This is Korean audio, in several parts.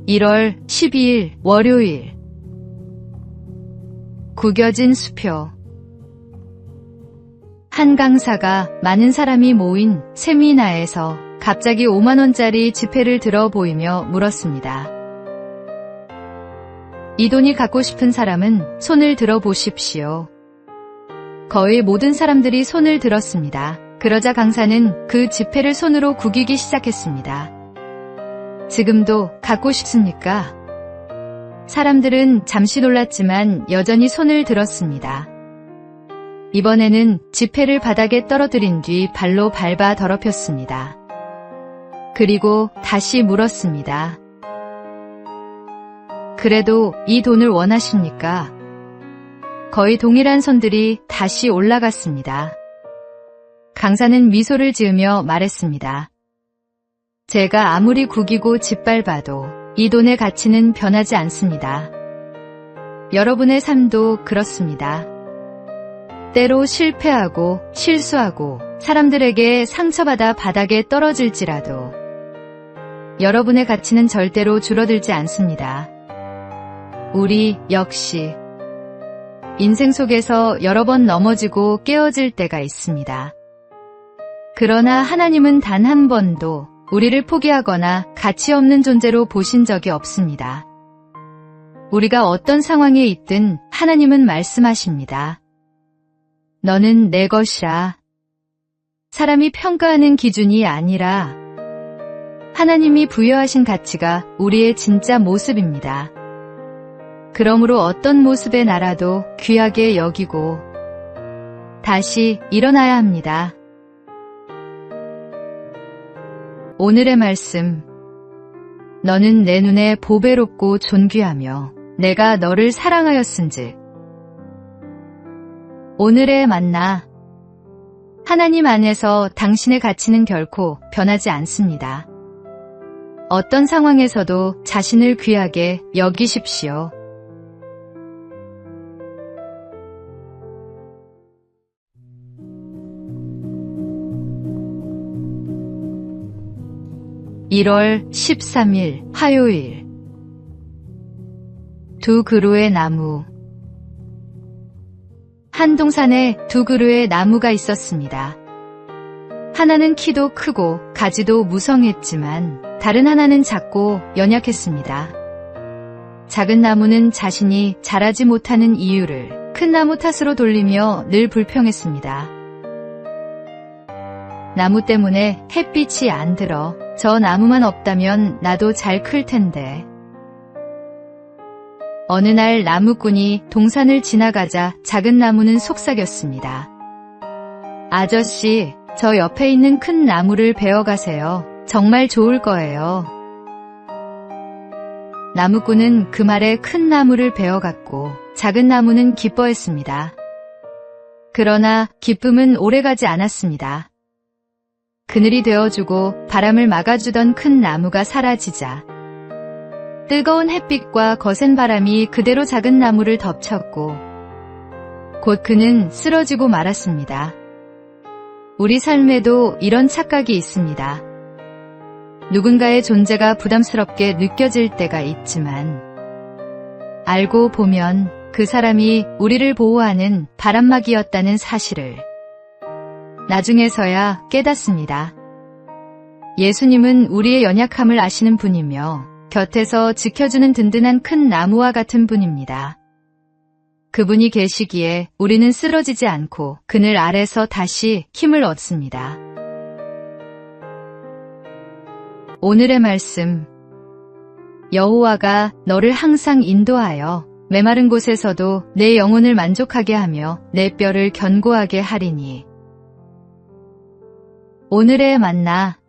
1월 12일 월요일. 구겨진 수표. 한 강사가 많은 사람이 모인 세미나에서 갑자기 5만원짜리 지폐를 들어 보이며 물었습니다. 이 돈이 갖고 싶은 사람은 손을 들어 보십시오. 거의 모든 사람들이 손을 들었습니다. 그러자 강사는 그 지폐를 손으로 구기기 시작했습니다. 지금도 갖고 싶습니까? 사람들은 잠시 놀랐지만 여전히 손을 들었습니다. 이번에는 지폐를 바닥에 떨어뜨린 뒤 발로 밟아 더럽혔습니다. 그리고 다시 물었습니다. 그래도 이 돈을 원하십니까? 거의 동일한 손들이 다시 올라갔습니다. 강사는 미소를 지으며 말했습니다. 제가 아무리 구기고 짓밟아도 이 돈의 가치는 변하지 않습니다. 여러분의 삶도 그렇습니다. 때로 실패하고 실수하고 사람들에게 상처받아 바닥에 떨어질지라도 여러분의 가치는 절대로 줄어들지 않습니다. 우리 역시 인생 속에서 여러 번 넘어지고 깨어질 때가 있습니다. 그러나 하나님은 단 한 번도 우리를 포기하거나 가치 없는 존재로 보신 적이 없습니다. 우리가 어떤 상황에 있든 하나님은 말씀하십니다. 너는 내 것이라. 사람이 평가하는 기준이 아니라 하나님이 부여하신 가치가 우리의 진짜 모습입니다. 그러므로 어떤 모습의 나라도 귀하게 여기고 다시 일어나야 합니다. 오늘의 말씀. 너는 내 눈에 보배롭고 존귀하며 내가 너를 사랑하였은즉. 오늘의 만나. 하나님 안에서 당신의 가치는 결코 변하지 않습니다. 어떤 상황에서도 자신을 귀하게 여기십시오. (1월 13일) 화요일. 두 그루의 나무. 한 동산에 두 그루의 나무가 있었습니다. 하나는 키도 크고 가지도 무성했지만 다른 하나는 작고 연약했습니다. 작은 나무는 자신이 자라지 못하는 이유를 큰 나무 탓으로 돌리며 늘 불평했습니다. 나무 때문에 햇빛이 안 들어. 저 나무만 없다면 나도 잘 클 텐데. 어느 날 나무꾼이 동산을 지나가자 작은 나무는 속삭였습니다. 아저씨, 저 옆에 있는 큰 나무를 베어가세요. 정말 좋을 거예요. 나무꾼은 그 말에 큰 나무를 베어갔고 작은 나무는 기뻐했습니다. 그러나 기쁨은 오래가지 않았습니다. 그늘이 되어주고 바람을 막아주던 큰 나무가 사라지자 뜨거운 햇빛과 거센 바람이 그대로 작은 나무를 덮쳤고 곧 그는 쓰러지고 말았습니다. 우리 삶에도 이런 착각이 있습니다. 누군가의 존재가 부담스럽게 느껴질 때가 있지만 알고 보면 그 사람이 우리를 보호하는 바람막이였다는 사실을 나중에서야 깨닫습니다. 예수님은 우리의 연약함을 아시는 분이며 곁에서 지켜주는 든든한 큰 나무와 같은 분입니다. 그분이 계시기에 우리는 쓰러지지 않고 그늘 아래서 다시 힘을 얻습니다. 오늘의 말씀. 여호와가 너를 항상 인도하여 메마른 곳에서도 내 영혼을 만족하게 하며 내 뼈를 견고하게 하리니. 오늘의 만나.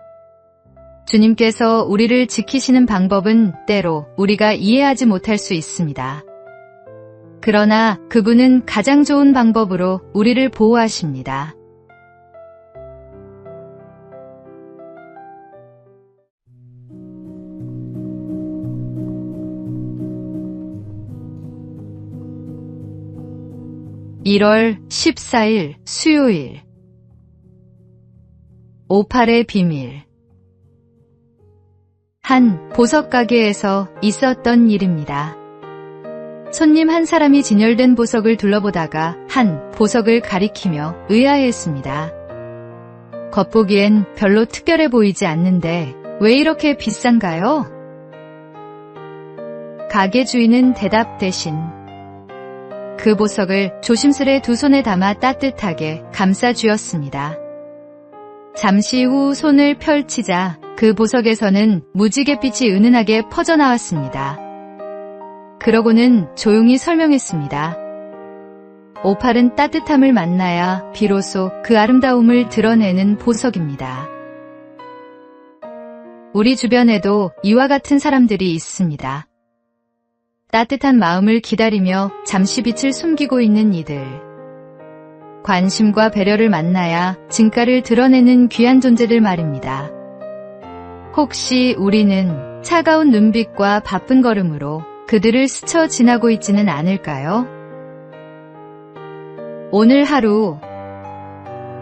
주님께서 우리를 지키시는 방법은 때로 우리가 이해하지 못할 수 있습니다. 그러나 그분은 가장 좋은 방법으로 우리를 보호하십니다. (1월 14일) 수요일. 오팔의 비밀. 한 보석 가게에서 있었던 일입니다. 손님 한 사람이 진열된 보석을 둘러보다가 한 보석을 가리키며 의아해했습니다. 겉보기엔 별로 특별해 보이지 않는데 왜 이렇게 비싼가요? 가게 주인은 대답 대신 그 보석을 조심스레 두 손에 담아 따뜻하게 감싸 주었습니다. 잠시 후 손을 펼치자 그 보석에서는 무지갯빛이 은은하게 퍼져나왔습니다. 그러고는 조용히 설명했습니다. 오팔은 따뜻함을 만나야 비로소 그 아름다움을 드러내는 보석입니다. 우리 주변에도 이와 같은 사람들이 있습니다. 따뜻한 마음을 기다리며 잠시 빛을 숨기고 있는 이들. 관심과 배려를 만나야 진가를 드러내는 귀한 존재들 말입니다. 혹시 우리는 차가운 눈빛과 바쁜 걸음으로 그들을 스쳐 지나고 있지는 않을까요? 오늘 하루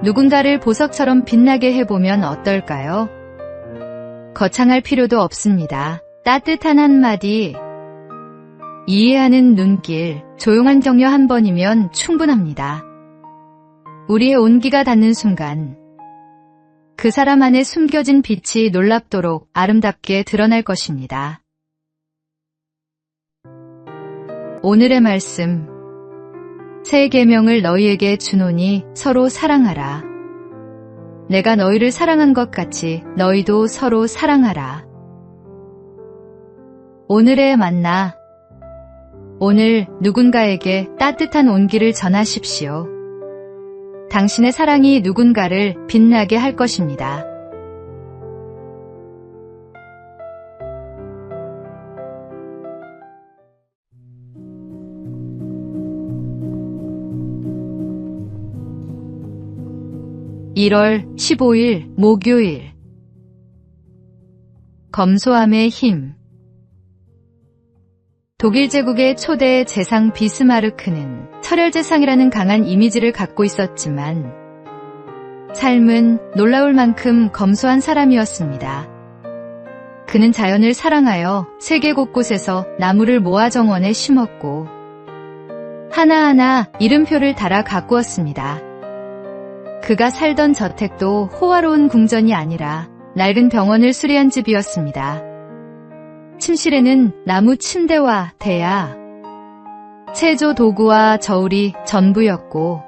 누군가를 보석처럼 빛나게 해보면 어떨까요? 거창할 필요도 없습니다. 따뜻한 한마디, 이해하는 눈길, 조용한 격려 한 번이면 충분합니다. 우리의 온기가 닿는 순간 그 사람 안에 숨겨진 빛이 놀랍도록 아름답게 드러날 것입니다. 오늘의 말씀, 새 계명을 너희에게 주노니 서로 사랑하라. 내가 너희를 사랑한 것 같이 너희도 서로 사랑하라. 오늘의 만나, 오늘 누군가에게 따뜻한 온기를 전하십시오. 당신의 사랑이 누군가를 빛나게 할 것입니다. (1월 15일) 목요일. 검소함의 힘. 독일 제국의 초대 재상 비스마르크는 철혈재상이라는 강한 이미지를 갖고 있었지만 삶은 놀라울 만큼 검소한 사람이었습니다. 그는 자연을 사랑하여 세계 곳곳에서 나무를 모아 정원에 심었고 하나하나 이름표를 달아 가꾸었습니다. 그가 살던 저택도 호화로운 궁전이 아니라 낡은 병원을 수리한 집이었습니다. 침실에는 나무 침대와 대야, 체조 도구와 저울이 전부였고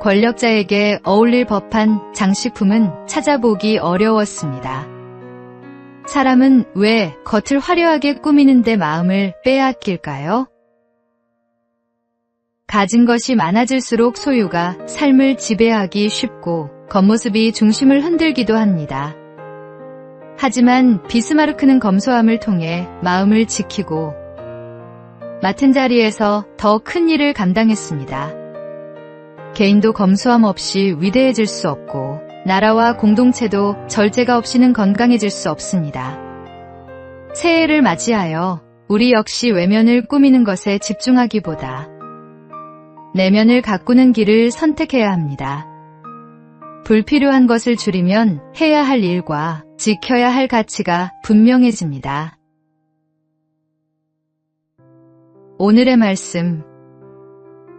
권력자에게 어울릴 법한 장식품은 찾아보기 어려웠습니다. 사람은 왜 겉을 화려하게 꾸미는데 마음을 빼앗길까요? 가진 것이 많아질수록 소유가 삶을 지배하기 쉽고 겉모습이 중심을 흔들기도 합니다. 하지만 비스마르크는 검소함을 통해 마음을 지키고 맡은 자리에서 더 큰 일을 감당했습니다. 개인도 검소함 없이 위대해질 수 없고 나라와 공동체도 절제가 없이는 건강해질 수 없습니다. 새해를 맞이하여 우리 역시 외면을 꾸미는 것에 집중하기보다 내면을 가꾸는 길을 선택해야 합니다. 불필요한 것을 줄이면 해야 할 일과 지켜야 할 가치가 분명해집니다. 오늘의 말씀.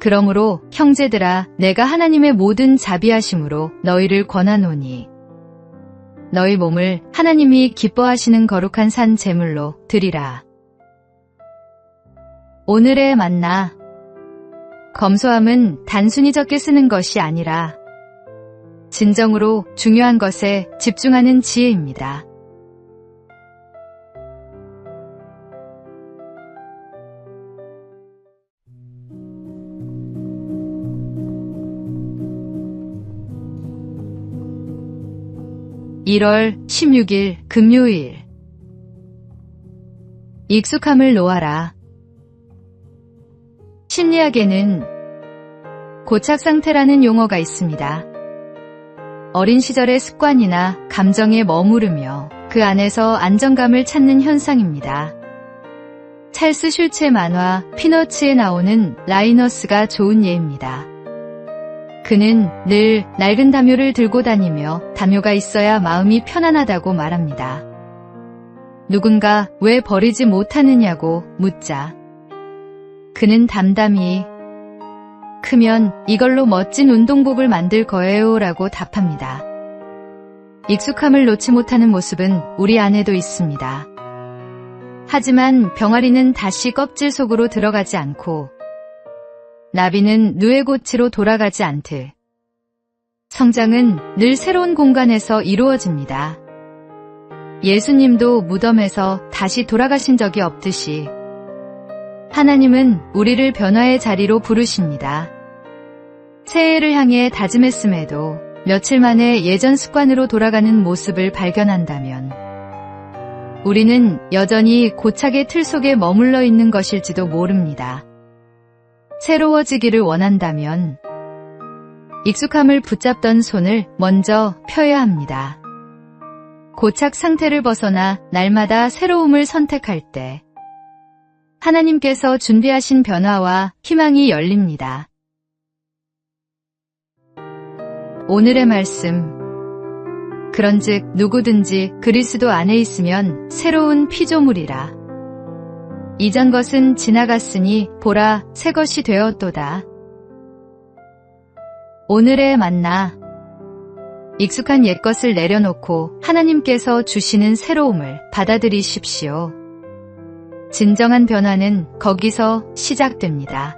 그러므로 형제들아, 내가 하나님의 모든 자비하심으로 너희를 권하노니 너희 몸을 하나님이 기뻐하시는 거룩한 산 제물로 드리라. 오늘의 만나. 검소함은 단순히 적게 쓰는 것이 아니라 진정으로 중요한 것에 집중하는 지혜입니다. (1월 16일) 금요일. 익숙함을 놓아라. 심리학에는 고착 상태라는 용어가 있습니다. 어린 시절의 습관이나 감정에 머무르며 그 안에서 안정감을 찾는 현상입니다. 찰스 슐츠의 만화 피너츠에 나오는 라이너스가 좋은 예입니다. 그는 늘 낡은 담요를 들고 다니며 담요가 있어야 마음이 편안하다고 말합니다. 누군가 왜 버리지 못하느냐고 묻자 그는 담담히 크면 이걸로 멋진 운동복을 만들 거예요 라고 답합니다. 익숙함을 놓지 못하는 모습은 우리 안에도 있습니다. 하지만 병아리는 다시 껍질 속으로 들어가지 않고 나비는 누에고치로 돌아가지 않듯 성장은 늘 새로운 공간에서 이루어집니다. 예수님도 무덤에서 다시 돌아가신 적이 없듯이 하나님은 우리를 변화의 자리로 부르십니다. 새해를 향해 다짐했음에도 며칠 만에 예전 습관으로 돌아가는 모습을 발견한다면 우리는 여전히 고착의 틀 속에 머물러 있는 것일지도 모릅니다. 새로워지기를 원한다면 익숙함을 붙잡던 손을 먼저 펴야 합니다. 고착 상태를 벗어나 날마다 새로움을 선택할 때 하나님께서 준비하신 변화와 희망이 열립니다. 오늘의 말씀. 그런즉 누구든지 그리스도 안에 있으면 새로운 피조물이라. 이전 것은 지나갔으니 보라 새 것이 되었도다. 오늘의 만나. 익숙한 옛것을 내려놓고 하나님께서 주시는 새로움을 받아들이십시오. 진정한 변화는 거기서 시작됩니다.